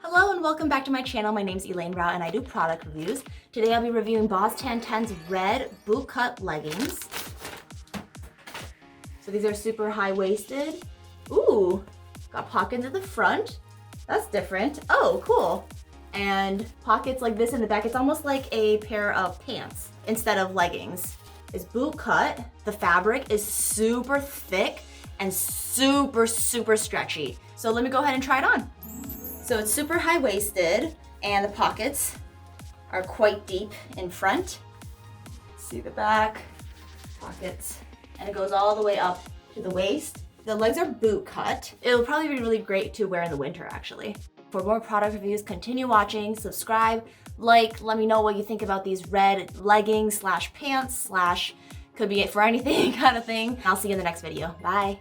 Hello and welcome back to my channel. My name's Elaine Rau and I do product reviews. Today I'll be reviewing Boss 1010's red boot cut leggings. So these are super high-waisted. Ooh, got pockets at the front. That's different. Oh, cool. And pockets like this in the back. It's almost like a pair of pants instead of leggings. It's boot cut. The fabric is super thick and super stretchy. So let me go ahead and try it on. So it's super high-waisted and the pockets are quite deep in front. See the back, pockets, and it goes all the way up to the waist. The legs are boot cut. It'll probably be really great to wear in the winter actually. For more product reviews, continue watching, subscribe, like, let me know what you think about these red leggings slash pants slash could be it for anything kind of thing. I'll see you in the next video. Bye.